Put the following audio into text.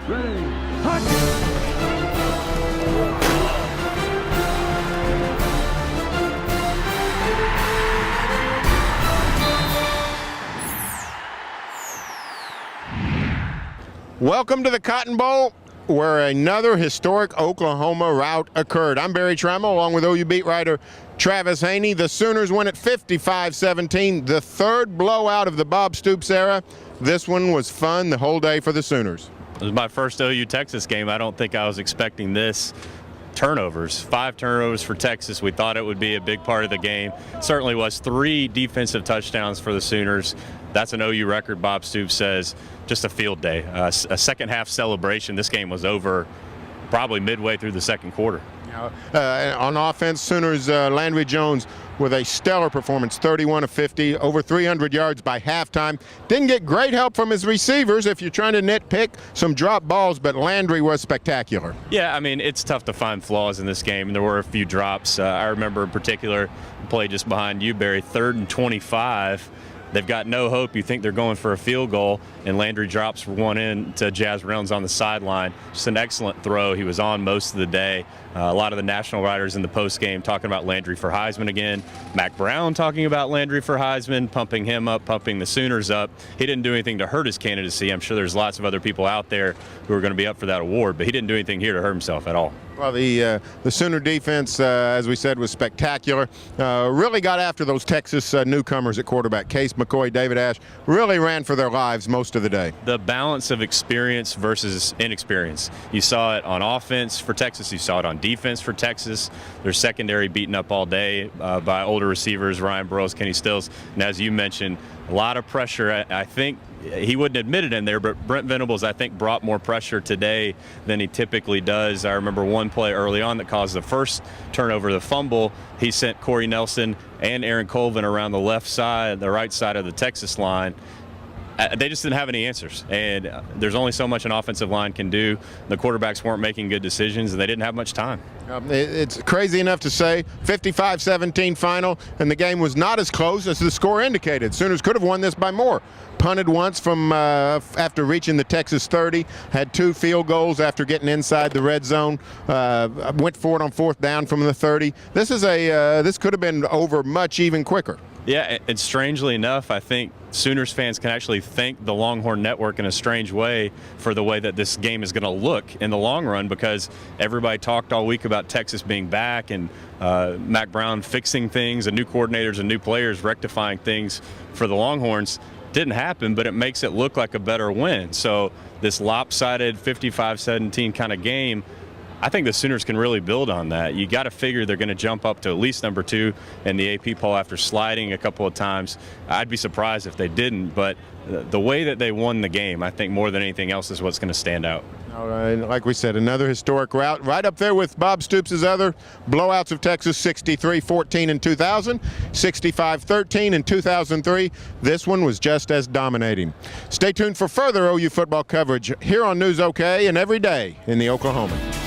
Ready, hunt! Welcome to the Cotton Bowl, where another historic Oklahoma rout occurred. I'm Barry Tramel, along with OU beat writer Travis Haney. The Sooners win at 55-17, the third blowout of the Bob Stoops era. This one was fun the whole day for the Sooners. It was my first OU Texas game. I don't think I was expecting this. Turnovers, 5 turnovers for Texas. We thought it would be a big part of the game. It certainly was. 3 defensive touchdowns for the Sooners. That's an OU record, Bob Stoops says. Just a field day. A second half celebration. This game was over probably midway through the second quarter. On offense, Sooners Landry Jones with a stellar performance, 31 of 50, over 300 yards by halftime. Didn't get great help from his receivers if you're trying to nitpick some drop balls, but Landry was spectacular. Yeah, I mean, it's tough to find flaws in this game, and there were a few drops. I remember in particular, play just behind you, Barry, 3rd and 25. They've got no hope. You think they're going for a field goal, and Landry drops one in to Jazz Reynolds on the sideline. Just an excellent throw. He was on most of the day. A lot of the national writers in the postgame talking about Landry for Heisman again. Mac Brown talking about Landry for Heisman, pumping him up, pumping the Sooners up. He didn't do anything to hurt his candidacy. I'm sure there's lots of other people out there who are going to be up for that award, but he didn't do anything here to hurt himself at all. Well, the Sooner defense, as we said, was spectacular. Really got after those Texas newcomers at quarterback. Case McCoy, David Ash, really ran for their lives most of the day. The balance of experience versus inexperience. You saw it on offense for Texas. You saw it on defense for Texas. Their secondary beaten up all day by older receivers, Ryan Burroughs, Kenny Stills. And as you mentioned, a lot of pressure. I think he wouldn't admit it in there, but Brent Venables, I think, brought more pressure today than he typically does. I remember one play early on that caused the first turnover, the fumble. He sent Corey Nelson and Aaron Colvin around the left side, the right side of the Texas line. They just didn't have any answers, and there's only so much an offensive line can do. The quarterbacks weren't making good decisions, and they didn't have much time. It's crazy enough to say 55-17 final, and the game was not as close as the score indicated. Sooners could have won this by more. Punted once from after reaching the Texas 30, had 2 field goals after getting inside the red zone, went for it on 4th down from the 30. This could have been over much even quicker. Yeah, and strangely enough, I think Sooners fans can actually thank the Longhorn Network in a strange way for the way that this game is going to look in the long run, because everybody talked all week about Texas being back and Mac Brown fixing things and new coordinators and new players rectifying things for the Longhorns. Didn't happen, but it makes it look like a better win. So this lopsided 55-17 kind of game, I think the Sooners can really build on that. You got to figure they're going to jump up to at least number 2 in the AP poll after sliding a couple of times. I'd be surprised if they didn't, but the way that they won the game, I think more than anything else is what's going to stand out. All right, like we said, another historic rout, right up there with Bob Stoops' other blowouts of Texas, 63-14 in 2000, 65-13 in 2003. This one was just as dominating. Stay tuned for further OU football coverage here on News OK and every day in the Oklahoman.